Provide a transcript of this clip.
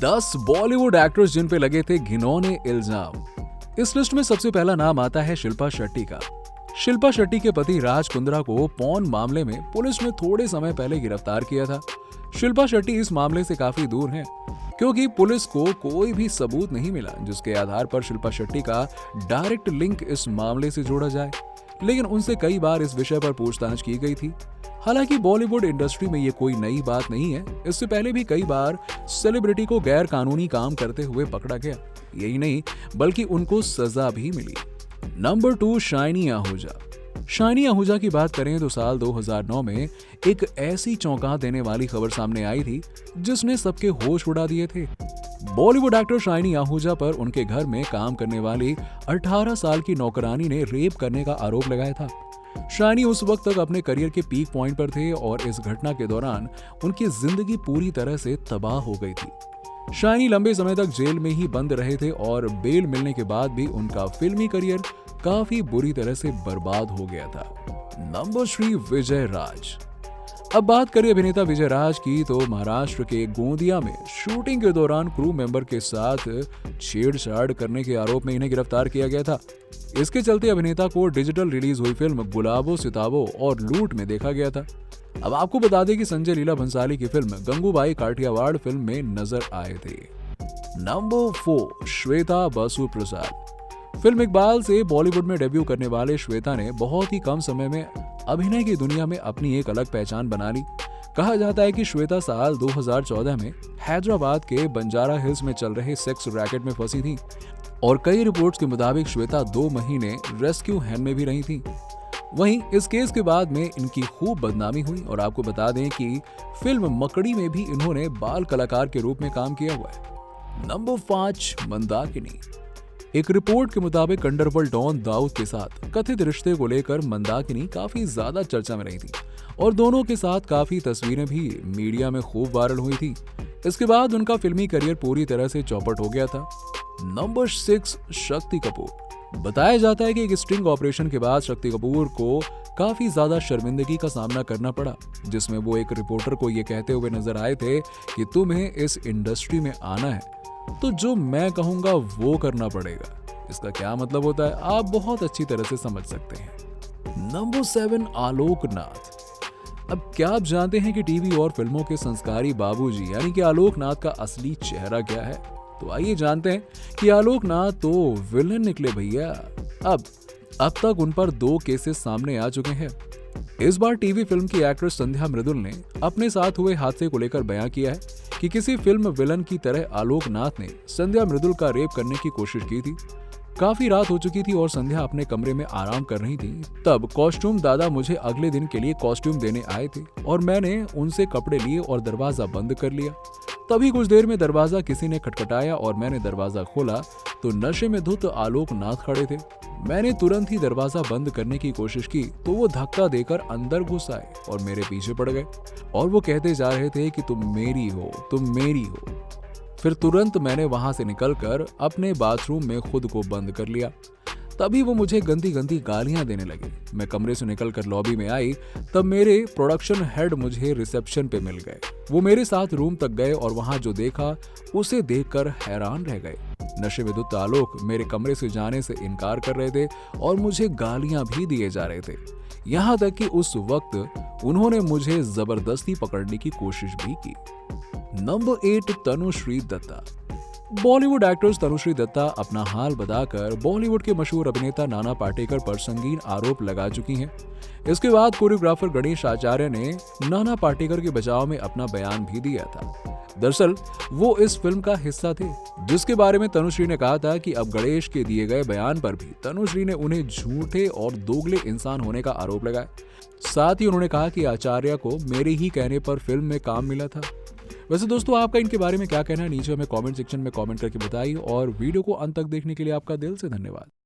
10 Bollywood actress जिन पे लगे थे घिनौने इल्जाम। इस लिस्ट में सबसे पहला नाम आता है शिल्पा शेट्टी का। शिल्पा शेट्टी के पति राज कुंद्रा को पॉर्न मामले में पुलिस ने थोड़े समय पहले गिरफ्तार किया था। शिल्पा शेट्टी इस मामले से काफी दूर हैं, क्योंकि पुलिस को कोई भी सबूत नहीं मिला जिसके आधार पर शिल्पा शेट्टी का डायरेक्ट लिंक इस मामले से जोड़ा जाए। लेकिन उनसे कई बार इस विषय पर पूछताछ की गई थी। हालांकि बॉलीवुड इंडस्ट्री में ये कोई नई बात नहीं है, इससे पहले भी कई बार सेलिब्रिटी को गैर कानूनी काम करते हुए पकड़ा गया। यही नहीं बल्कि उनको सजा भी मिली। नंबर 2, शाइनी आहूजा। शाइनी आहूजा की बात करें तो साल 2009 में एक ऐसी चौंका देने वाली खबर सामने आई थी जिसने सबके होश उड़ा दिए थे। बॉलीवुड एक्टर शाइनी आहूजा पर उनके घर में काम करने वाली 18 साल की नौकरानी ने रेप करने का आरोप लगाया था। शाइनी उस वक्त तक अपने करियर के पीक पॉइंट पर थे और इस घटना के दौरान उनकी जिंदगी पूरी तरह से तबाह हो गई थी। शाइनी लंबे समय तक जेल में ही बंद रहे थे और बेल मिलने के बाद भी उनका फिल्मी करियर काफी बुरी तरह से बर्बाद हो गया था। नंबर 3, विजय राज। अब बात करें अभिनेता विजय राज की तो महाराष्ट्र के गोंदिया में शूटिंग के दौरान क्रू मेंबर के साथ छेड़छाड़ करने के आरोप में इन्हें गिरफ्तार किया गया था। इसके चलते अभिनेता को डिजिटल रिलीज हुई फिल्म गुलाबो सिताबो और लूट में देखा गया था। अब आपको बता दें कि संजय लीला भंसाली की फिल्म गंगूबाई काठियावाड़ फिल्म में नजर आए थे। नंबर 4, श्वेता बसु प्रसाद। फिल्म इकबाल से बॉलीवुड में डेब्यू करने वाले श्वेता ने बहुत ही कम समय में अभिनय की दुनिया में अपनी एक अलग पहचान बना ली। कहा जाता है कि श्वेता साल 2014 में हैदराबाद के बंजारा हिल्स में चल रहे सेक्स रैकेट में फंसी थी और कई रिपोर्ट्स के मुताबिक श्वेता 2 महीने रेस्क्यू हैंड में भी रही थी। वहीं इस केस के बाद में इनकी खूब बदनामी हुई और आपको बता दें कि फिल्म मकड़ी में भी इन्होंने बाल कलाकार के रूप में काम किया हुआ है। नंबर 5, मंदाकिनी। एक रिपोर्ट के मुताबिक अंडरवर्ल्ड डॉन दाऊद के साथ कथित रिश्ते को लेकर मंदाकिनी काफी ज्यादा चर्चा में रही थी और दोनों के साथ काफी तस्वीरें भी मीडिया में खूब वायरल हुई थी। इसके बाद उनका फिल्मी करियर पूरी तरह से चौपट हो गया था। नंबर 6, शक्ति कपूर। बताया जाता है कि एक स्टिंग ऑपरेशन के बाद शक्ति कपूर को काफी ज्यादा शर्मिंदगी का सामना करना पड़ा, जिसमें वो एक रिपोर्टर को ये कहते हुए नजर आए थे कि तुम्हें इस इंडस्ट्री में आना है तो जो मैं कहूंगा वो करना पड़ेगा। इसका क्या मतलब होता है आप बहुत अच्छी तरह से समझ सकते हैं। नंबर 7, आलोक नाथ। अब क्या आप जानते हैं कि टीवी और फिल्मों के संस्कारी बाबूजी यानी कि आलोक नाथ का असली चेहरा क्या है? तो आइए जानते हैं कि आलोक नाथ तो विलन निकले भैया। अब तक उन पर 2 केसेस सामने आ चुके हैं। इस बार टीवी फिल्म की एक्ट्रेस संध्या मृदुल ने अपने साथ हुए हादसे को लेकर बयां किया है कि किसी फिल्म विलन की तरह आलोक नाथ ने संध्या मृदुल का रेप करने की कोशिश की थी। काफी रात हो चुकी थी और संध्या अपने कमरे में आराम कर रही थी। तब कॉस्ट्यूम दादा मुझे अगले दिन के लिए कॉस्ट्यूम देने आए थे और मैंने उनसे कपड़े लिए और दरवाजा बंद कर लिया। तभी कुछ देर में दरवाजा किसी ने खटखटाया और मैंने दरवाजा खोला तो नशे में धुत आलोक नाथ खड़े थे। मैंने तुरंत ही दरवाजा बंद करने की कोशिश की तो वो धक्का देकर अंदर घुस आए और मेरे पीछे पड़ गए और वो कहते जा रहे थे कि तुम मेरी हो, तुम मेरी हो। फिर तुरंत मैंने वहां से निकलकर अपने बाथरूम में खुद को बंद कर लिया। तभी वो मुझे गंदी गंदी गालियां देने लगे। मैं कमरे से निकलकर लॉबी में आई तब मेरे प्रोडक्शन हेड मुझे रिसेप्शन पे मिल गए। वो मेरे साथ रूम तक गए और वहां जो देखा उसे देखकर हैरान रह गए। नशे में धुत आलोक मेरे कमरे से जाने से इनकार कर रहे थे और मुझे गालियां भी दिए जा रहे थे। यहाँ तक कि उस वक्त उन्होंने मुझे जबरदस्ती पकड़ने की कोशिश भी की। नंबर 8, तनुश्री दत्ता। बॉलीवुड एक्ट्रेस तनुश्री दत्ता अपना हाल बताकर बॉलीवुड के मशहूर अभिनेता नाना पाटेकर पर संगीन आरोप लगा चुकी हैं। इसके बाद कोरियोग्राफर गणेश आचार्य ने नाना पाटेकर के बचाव में अपना बयान भी दिया था। दरअसल वो इस फिल्म का हिस्सा थे जिसके बारे में तनुश्री ने कहा था कि अब गणेश के दिए गए बयान पर भी तनुश्री ने उन्हें झूठे और दोगले इंसान होने का आरोप लगाया। साथ ही उन्होंने कहा कि आचार्य को मेरे ही कहने पर फिल्म में काम मिला था। वैसे दोस्तों आपका इनके बारे में क्या कहना है नीचे हमें कमेंट सेक्शन में कमेंट करके बताइए और वीडियो को अंत तक देखने के लिए आपका दिल से धन्यवाद।